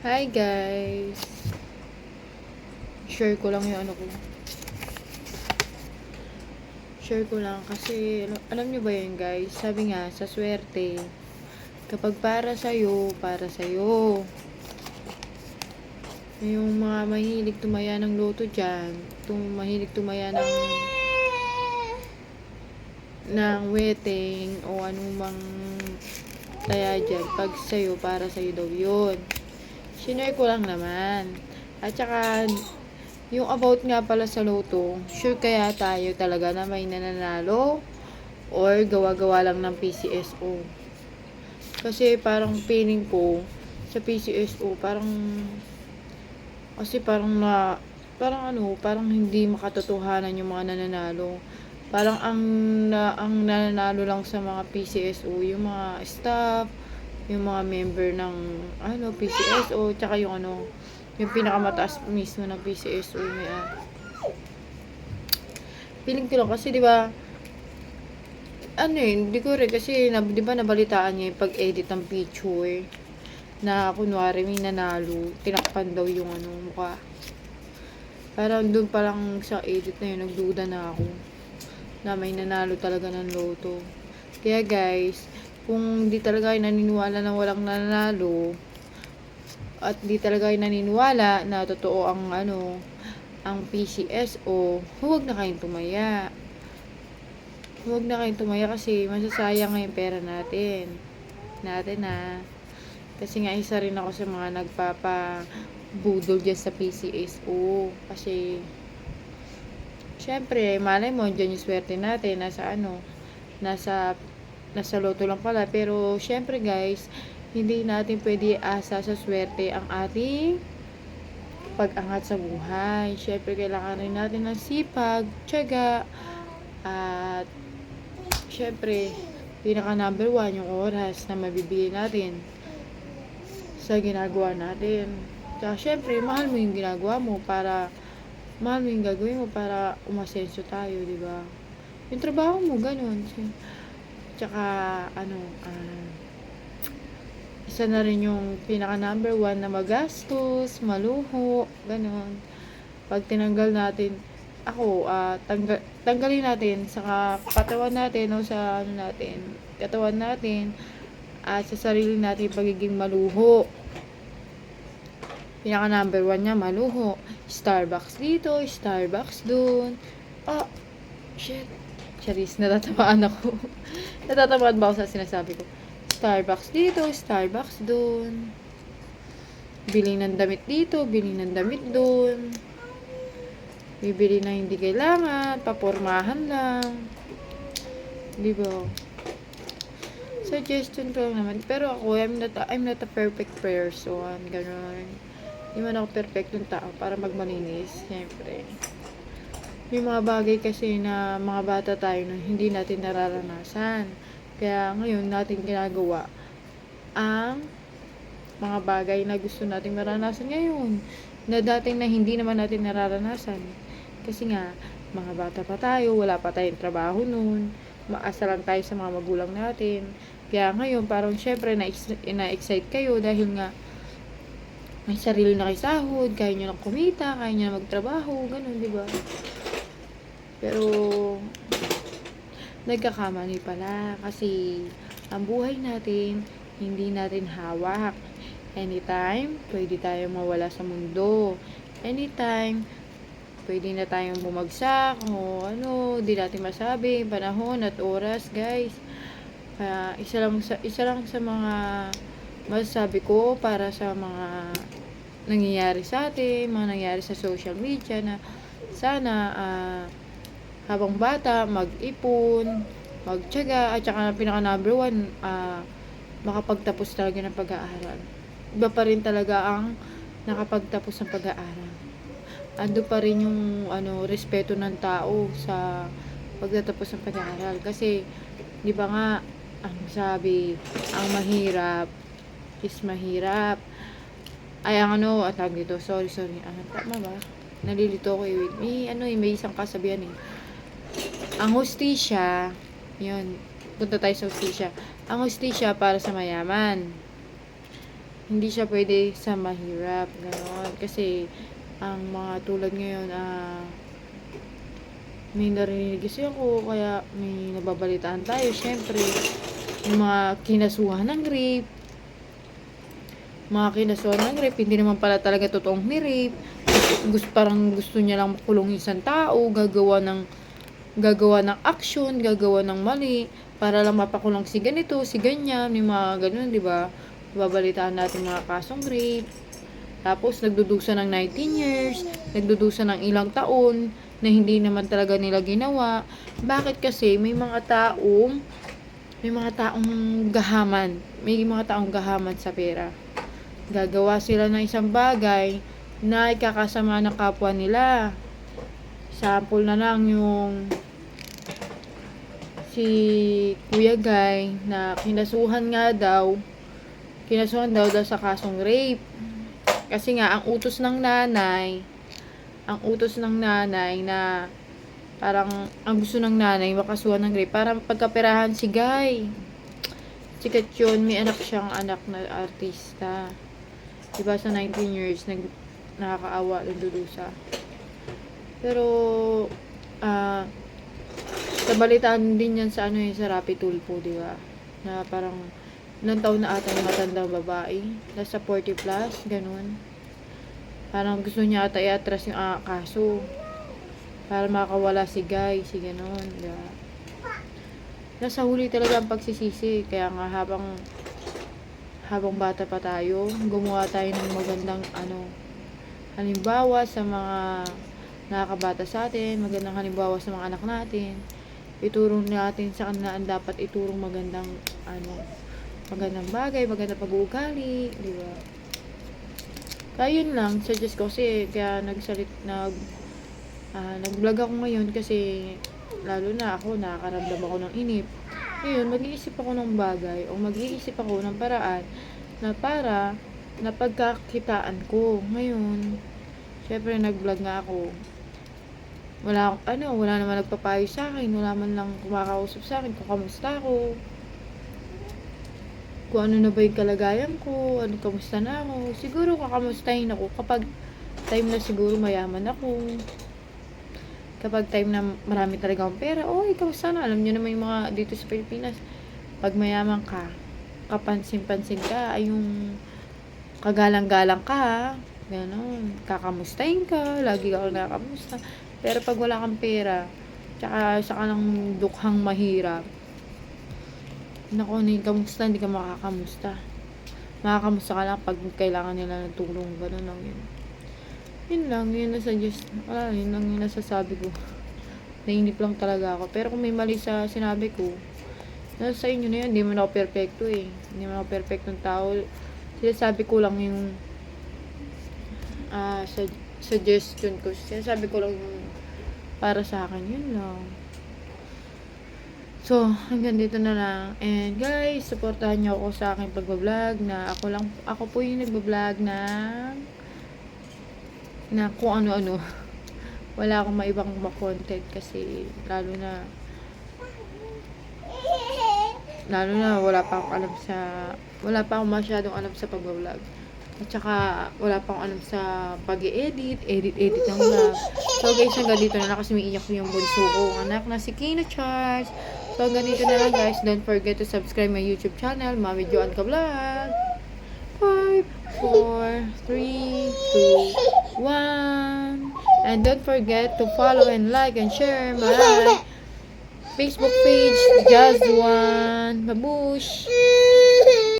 Hi guys! Share ko lang yung Share ko lang kasi alam nyo ba yun guys? Sabi nga sa swerte, kapag para sa'yo. Yung mga mahilig tumaya ng loto dyan, mahilig tumaya ng wedding o anumang taya dyan, pag sa'yo, para sa'yo daw yun. Shinare ko lang naman. At saka, yung about nga pala sa loto, sure kaya tayo talaga na may nananalo or gawa-gawa lang ng PCSO? Kasi parang feeling ko sa PCSO, parang hindi makatotohanan yung mga nananalo. Parang ang nananalo lang sa mga PCSO, yung mga staff, yung mga member ng PCSO, tsaka yung pinakamataas mismo ng PCSO yung feeling ko lang kasi 'di ba hindi ko rin kasi 'di ba nabalitaan niya yung pag-edit ng picture na kunwari may nanalo, tinakpan daw yung mukha. Parang doon pa lang sa edit na yun, nagduda na ako na may nanalo talaga ng loto. Kaya guys, kung di talaga kayo naniniwala na walang nanalo, at di talaga kayo naniniwala na totoo ang PCSO, huwag na kayong tumaya. Huwag na kayong tumaya kasi masasayang nga yung pera natin. Kasi nga isa rin ako sa mga nagpapabudol dyan sa PCSO. Kasi syempre, malay mo, dyan yung swerte natin, nasa loto lang pala. Pero, syempre guys, hindi natin pwede asa sa swerte ang ating pag-angat sa buhay. Syempre, kailangan rin natin ng sipag, tiyaga, at syempre, pinaka number 1, yung oras na mabibigay natin sa ginagawa natin. Tsaka, syempre, mahal mo yung gagawin mo para umasenso tayo, di ba? Yung trabaho mo, ganun. Tsaka, isa na rin yung pinaka number 1 na magastos, maluho, ganun. Pag tinanggal natin, tanggalin natin sa katawan natin o sa katawan natin at sa sarili natin pagiging maluho. Pinaka number 1 niya, maluho. Starbucks dito, Starbucks dun. Oh, shit. Charis, natatamaan ako. Natatamaan ba ako sa sinasabi ko? Starbucks dito, Starbucks dun. Bili ng damit dito, bili ng damit dun. Bibili na hindi kailangan, papormahan lang. Diba? Suggestion ko lang naman. Pero ako, I'm not a perfect person. Ganun. Hindi man ako perfectong tao para magmalinis. Siyempre. May mga bagay kasi na mga bata tayo na hindi natin nararanasan. Kaya ngayon natin ginagawa ang mga bagay na gusto nating maranasan ngayon. Na dating na hindi naman natin nararanasan. Kasi nga, mga bata pa tayo, wala pa tayong trabaho noon. Maasa lang tayo sa mga magulang natin. Kaya ngayon, parang syempre na-excite kayo dahil nga may sarili na kayo sahod, kaya nyo lang kumita, kaya nyo na magtrabaho, ganun, di ba? Pero, nagkakamali pala kasi ang buhay natin, hindi natin hawak. Anytime, pwede tayong mawala sa mundo. Anytime, pwede na tayong bumagsak o di natin masabi, panahon at oras, guys. Kaya, isa lang sa mga masasabi ko para sa mga nangyayari sa atin, mga nangyayari sa social media na sana habang bata, mag-ipon, magtiyaga, at saka pinaka number 1, makapagtapos talaga ng pag-aaral. Iba pa rin talaga ang nakapagtapos ng pag-aaral. Ando pa rin yung respeto ng tao sa pagtatapos ng pag-aaral. Kasi, di ba nga, ang sabi, ang mahirap is mahirap. Ay, tawag dito, sorry. Tama ba? Nalilito ko may isang kasabihan Ang hustisya, yun, punta tayo sa hustisya. Ang hustisya para sa mayaman. Hindi siya pwede sa mahirap, gano'n. Kasi, ang mga tulad ngayon, may narinig kasi ako, kaya may nababalitaan tayo, syempre, yung mga kinasuhan ng rape, hindi naman pala talaga totoong ni-rape, parang gusto niya lang makulong isang tao, gagawa ng action, gagawa ng mali, para lang mapakulong si ganito, si ganyan, may mga ganun, di ba? Babalitaan natin mga kasong rape, tapos nagdudusa ng 19 years, nagdudusa ng ilang taon, na hindi naman talaga nila ginawa. Bakit? Kasi may mga taong gahaman sa pera. Gagawa sila ng isang bagay na ikakasama ng kapwa nila. Sample na lang yung si Kuya Guy na kinasuhan daw sa kasong rape. Kasi nga, ang utos ng nanay na parang ang gusto ng nanay makasuhan ng rape para pagkaperahan si Guy. Sikat yun, may siyang anak na artista. Diba sa 19 years, nakakaawa, nagdudusa. Pero, nabalitaan din yan sa sa Rapi Tulfo, diba? Na parang, ilang taon na ata yung matandang babae, nasa 40 plus, ganun. Parang gusto niya ata i-atras yung kaso para makawala si Guy, si ganun, diba? Nasa huli talaga ang pagsisisi, kaya nga habang bata pa tayo, gumawa tayo ng magandang halimbawa sa mga nakakabata sa atin, magandang halimbawa sa mga anak natin. Ituro natin sa kanila ang dapat iturong magandang bagay, magandang pag-uugali, di ba? Kaya yun lang, suggest ko kasi kaya nag-vlog ako ngayon kasi lalo na ako nakakaramdam ako ng inip. Ngayon, mag-iisip ako ng bagay o mag-iisip ako ng paraan na para napagkakitaan ko. Ngayon, syempre nag-vlog nga ako. Wala naman nagpapayo sa akin, wala man lang kumakausap sa akin kung kamusta ako. Kung ano na ba yung kalagayan ko, kamusta na ako. Siguro kakamustahin ako kapag time na siguro mayaman ako. Kapag time na marami talaga akong pera, kamusta na? Alam nyo naman yung mga dito sa Pilipinas, pag mayaman ka, kapansin-pansin ka, ay yung kagalang-galang ka, gano'n, kakamustahin ka, lagi ka nakakamusta. Pero pag wala kang pera, tsaka sa kanang dukhang mahirap, hindi ka makakamusta. Makakamusta ka lang pag kailangan nila ng tulong, gano'n lang yun. Yun lang yung nasasabi ko. Nainip lang talaga ako. Pero kung may mali sa sinabi ko, nasa inyo na yun. Hindi man ako perfecto eh. Hindi man ako perfectong tao. Sinasabi ko lang yung suggestion ko. Sinasabi ko lang yung para sa akin. Yun lang. So, hanggang dito na lang. And guys, supportahan nyo ako sa aking pagbablog na ako po yung nagbablog na kung ano-ano. Wala akong maibang content kasi lalo na wala pa akong masyadong alam sa pag-vlog. At saka wala pa akong alam sa pag-edit ng vlog. So guys, hanggang dito na lang kasi umiiyak ko yung bunso ko, anak na si Kina Charles. So hanggang dito na lang guys. Don't forget to subscribe my YouTube channel, Mami Joan Ka Vlog. 5, 4, 3, 2, 1. And don't forget to follow and like and share my Facebook page, Just One Babush.